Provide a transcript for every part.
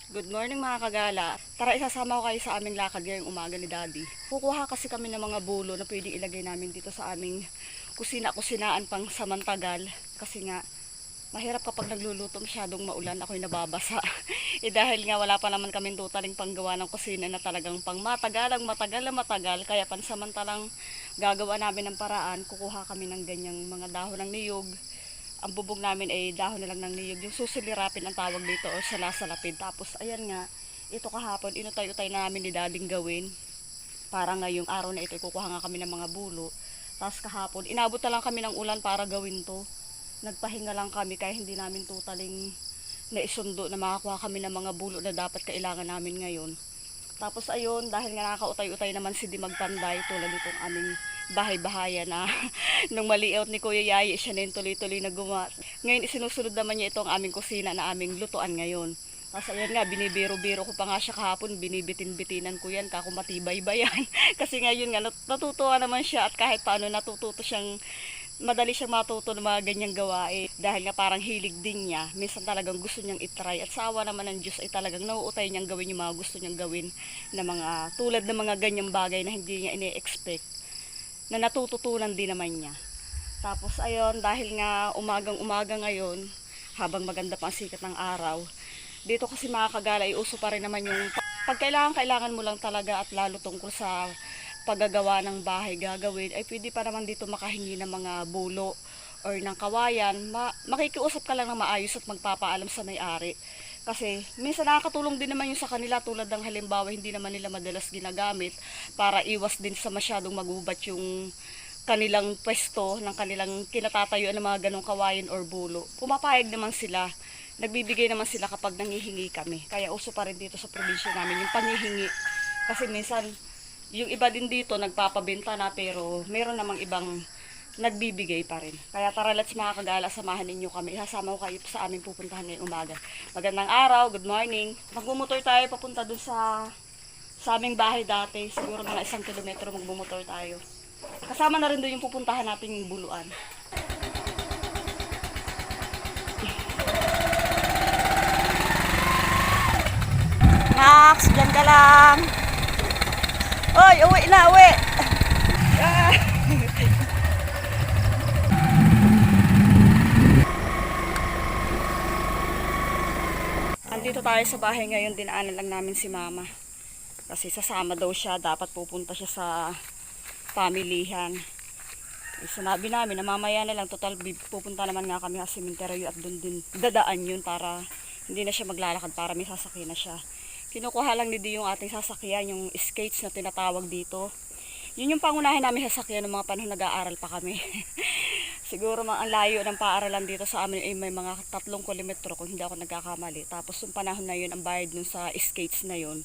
Good morning mga kagala. Tara isasama ko kayo sa aming lakad ngayong umaga ni Daddy. Kukuha kasi kami ng mga bulo na pwedeng ilagay namin dito sa aming kusina-kusinaan pang samantagal. Kasi nga, mahirap kapag nagluluto masyadong maulan, ako'y nababasa. Dahil nga wala pa naman kaming tutaling panggawa ng kusina na talagang pang matagalang matagal na matagal. Kaya pansamantalang gagawa namin ng paraan, kukuha kami ng ganyang mga dahon ng niyog. Ang bubong namin ay dahon na lang ng niyog. Yung susilirapin ang tawag dito o salasalapid. Tapos ayan nga, ito kahapon inutay-utay namin ni Dading gawin. Para ngayong araw na ito kukuha nga kami ng mga bulo. Tapos kahapon, inabot na lang kami ng ulan para gawin to. Nagpahinga lang kami kaya hindi namin totaling naisundo na makakuha kami ng mga bulo na dapat kailangan namin ngayon. Tapos ayun, dahil nga nakakautay-utay naman si Di Magpanday tulad itong aming bahay-bahaya na nung maliit ni Kuya Yayi, siya na yung tuloy-tuloy na gumawa. Ngayon isinusunod naman niya itong aming kusina na aming lutuan ngayon. Tapos ayan nga, binibiro-biro ko pa nga siya kahapon, binibitin-bitinan ko yan, kako matibay ba yan? Kasi ngayon nga, natutuwa naman siya at kahit paano natututo siyang, madali siyang matuto ng mga ganyang gawain. Dahil nga parang hilig din niya, minsan talagang gusto niyang itry. At sa awa naman ng Diyos ay talagang nauutay niyang gawin yung mga gusto niyang gawin na mga tulad ng mga ganyang bagay na hindi niya ine-expect. Na natututunan din naman niya. Tapos ayun, dahil nga umagang-umaga ngayon, habang maganda pa ang sikat ng araw, dito kasi mga kagala ay uso pa rin naman yung pag kailangan mo lang talaga at lalo tungkol sa paggagawa ng bahay gagawin, ay pwede pa naman dito makahingi ng mga bulo or ng kawayan. Makikiusap ka lang ng maayos at magpapaalam sa may-ari. Kasi minsan nakakatulong din naman yung sa kanila tulad ng halimbawa hindi naman nila madalas ginagamit para iwas din sa masyadong magubat yung kanilang pwesto ng kanilang kinatatayuan ng mga ganong kawayan or bulo. Pumapayag naman sila, nagbibigay naman sila kapag nangihingi kami. Kaya uso pa rin dito sa probinsya namin yung pangihingi. Kasi minsan yung iba din dito nagpapabenta na pero meron namang ibang nagbibigay pa rin. Kaya tara, let's mga kagala, samahan ninyo kami. Ihasama ko kayo sa aming pupuntahan ngayong umaga. Magandang araw, good morning. Magbumotor tayo papunta dun sa aming bahay dati. Siguro mga 1 kilometro magbumotor tayo. Kasama na rin doon yung pupuntahan nating buluan. Max, dyan ka lang. Oy, uwi na, uwi. Andito tayo sa bahay ngayon, dinaanan lang namin si Mama. Kasi sasama daw siya, dapat pupunta siya sa pamilihan. Sinabi namin na mamaya na lang, total pupunta naman nga kami sa sementeryo at doon din dadaan yun para hindi na siya maglalakad, para may sasakyan na siya. Kinukuha lang ni Di yung ating sasakyan, yung skates na tinatawag dito. Yun yung pangunahin namin sasakyan ng mga panahon nag-aaral pa kami. Siguro ang layo ng paaralan dito sa amin ay may mga 3 kilometro kung hindi ako nagkakamali. Tapos yung panahon na yun, ang bayad dun sa skates na yun,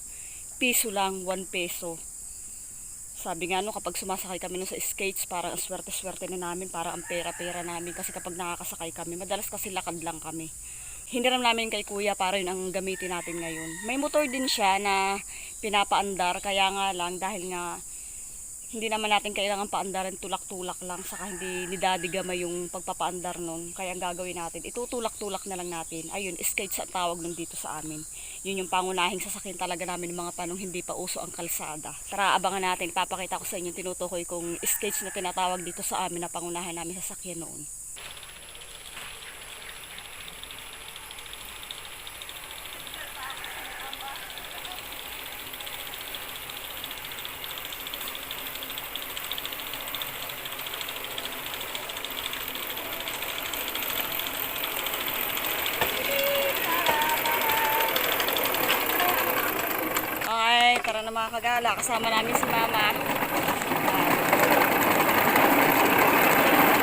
piso lang, 1 peso. Sabi nga no, kapag sumasakay kami nun sa skates, parang ang swerte-swerte na namin, parang ang pera-pera namin. Kasi kapag nakakasakay kami, madalas kasi lakad lang kami. Hiniram namin kay kuya para yun ang gamitin natin ngayon. May motor din siya na pinapaandar, kaya nga lang dahil nga hindi naman natin kailangan paandarin, tulak-tulak lang, saka hindi ni Daddy gamay yung pagpapaandar nun. Kaya ang gagawin natin, itutulak-tulak na lang natin. Ayun, skates ang tawag nun dito sa amin. Yun yung pangunahing sasakyan talaga namin ng mga panong hindi pa uso ang kalsada. Tara, abangan natin, ipapakita ko sa inyo tinutukoy kong skates na tinatawag dito sa amin na pangunahin namin sasakyan noon. Tara na mga kagala, kasama namin si Mama.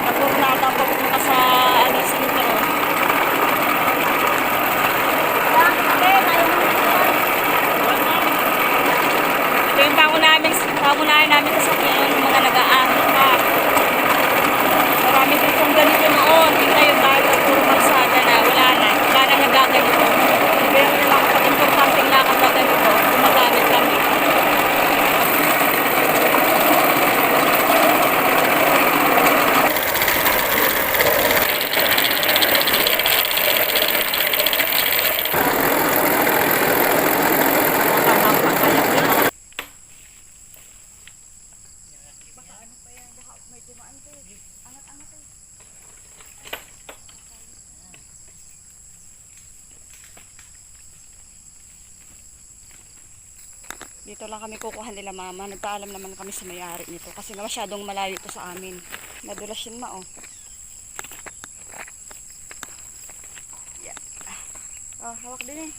Tapos na papunta sa sentro. Ito yung pangunahin namin sa sakyan ng mga nag-aaral pa. Marami din kung ganito noon. Ngayon dahil puro kalsada na, wala na nagaganito. Pero lang kapag importanteng lakad na ganito, gumagamit kami. Dito lang kami kukuha nila mama. Nagpaalam naman kami sa may-ari nito kasi nga masyadong malayo ito sa amin. Madulas yun ma oh. Yeah. Oh, hawak din eh.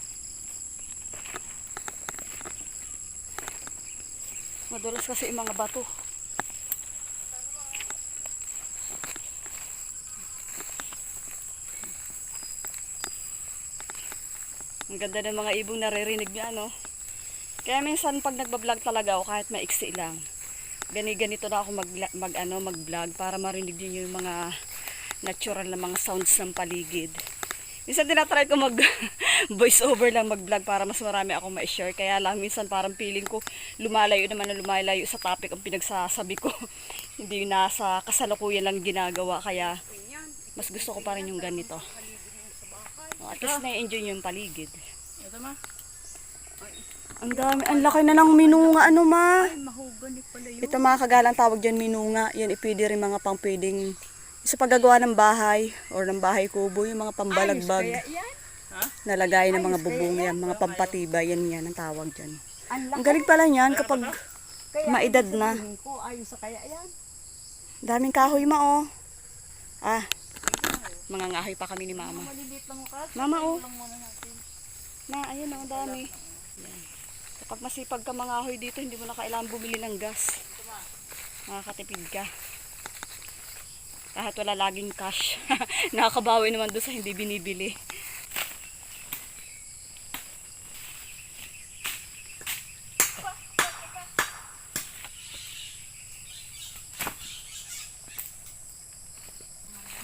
Madulas kasi yung mga bato. Ang ganda ng mga ibong naririnig niya, no? Kaya minsan pag nagbablog talaga ako, kahit maiksi lang, ganito na ako mag-vlog para marinig niyo yung mga natural na mga sounds ng paligid. Minsan tinatry ko mag voice over lang mag-vlog para mas marami akong ma-share. Kaya lang minsan parang feeling ko lumalayo sa topic ang pinagsasabi ko. Hindi nasa kasalukuyan lang ginagawa. Kaya mas gusto ko pa rin yung ganito. At least na-enjoy yung paligid. Ito ma. Ang dami, ang laki na ng minunga, ano ma? Ay, mahogany pala yun. Ito mga kagalang tawag dyan minunga. Yan ipwede rin mga pang pwedeng sa paggagawa ng bahay or ng bahay kubo, yung mga pambalagbag. Kaya yan? Ha? Nalagay ng mga bubong yan, mga pampatibay, yan ang tawag dyan. Ang galing pala niyan kapag maedad na. Ko, ayos sa kaya yan. Daming kahoy ma oh. Ah, mga ngahoy pa kami ni mama. Maliliit lang ka. Mama oh. Lang muna natin. Na, ayun ang dami. Yan. Kapag masipag ka mga ahoy dito, hindi mo na kailangan bumili ng gas. Makakatipid ka. Kahit wala laging cash. Nakakabawi naman doon sa hindi binibili.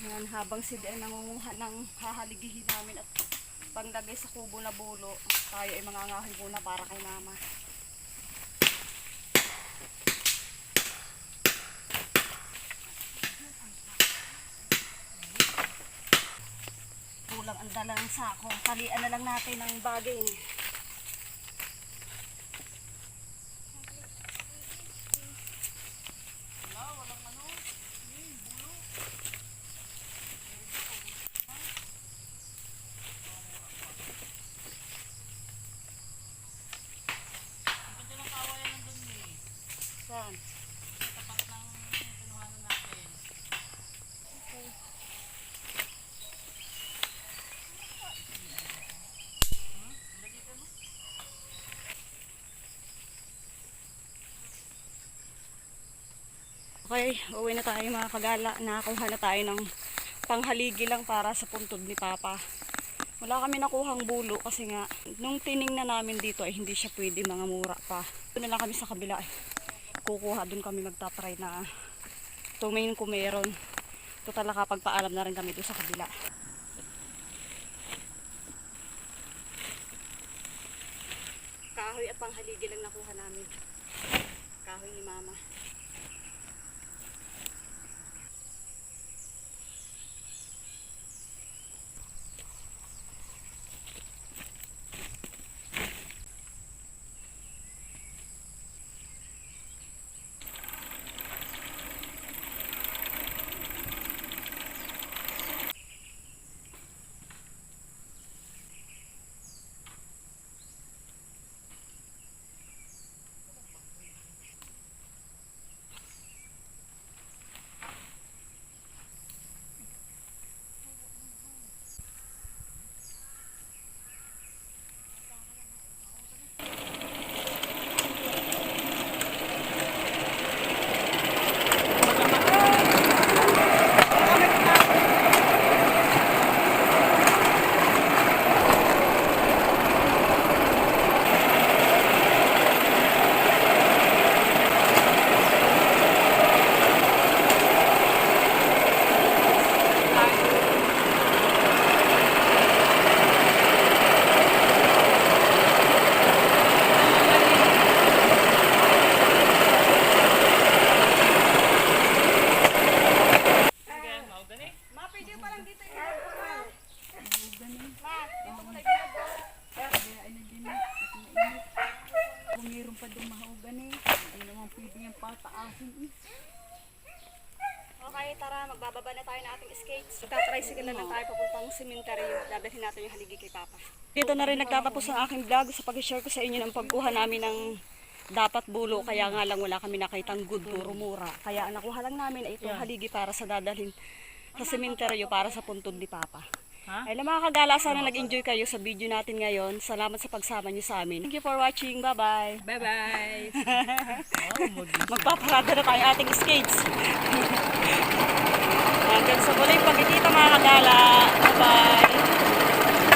Yan, habang si Dee nangunguha ng hahaligihin namin at panglagay sa kubo na bulo, tayo ay mangangahoy muna para kay mama. Kulang ang dala ng sako. Talian na lang natin ng bagay. Saan? Tapat ng pinuhanan natin. Okay, uwi na tayo mga kagala. Nakakuha na tayo ng panghaligi lang para sa puntod ni Papa. Wala kami nakuhang bulo kasi nga nung tiningnan namin dito ay hindi siya pwede, mga mura pa. Doon na lang kami sa kabila eh. Kukuha, doon kami magtatry na tumingin kung meron. Total nakapagpaalam na rin kami doon sa kabila. Kahoy at panghaligi lang nakuha namin. Kahoy ni Mama. Okay, tara, magbababa na tayo ng ating skates. Magta-tricycle na lang tayo papuntang sementeryo. Dadalhin natin yung haligi kay Papa. Dito na rin nagtatapos ang aking vlog sa pag-share ko sa inyo ng pagkuha namin ng dapat bulo, kaya nga lang wala kami nakitang good, puro mura. Kaya ang nakuha lang namin ay itong haligi para sa dadalhin sa sementeryo para sa puntod ni Papa. Ha? Ay lang mga kagala, sana nag-enjoy kayo sa video natin ngayon. Salamat sa pagsama niyo sa amin. Thank you for watching. Bye-bye. Bye-bye. Magpaparada na tayo ating skates. Hanggang sa muling pagkikita mga kagala. Bye-bye.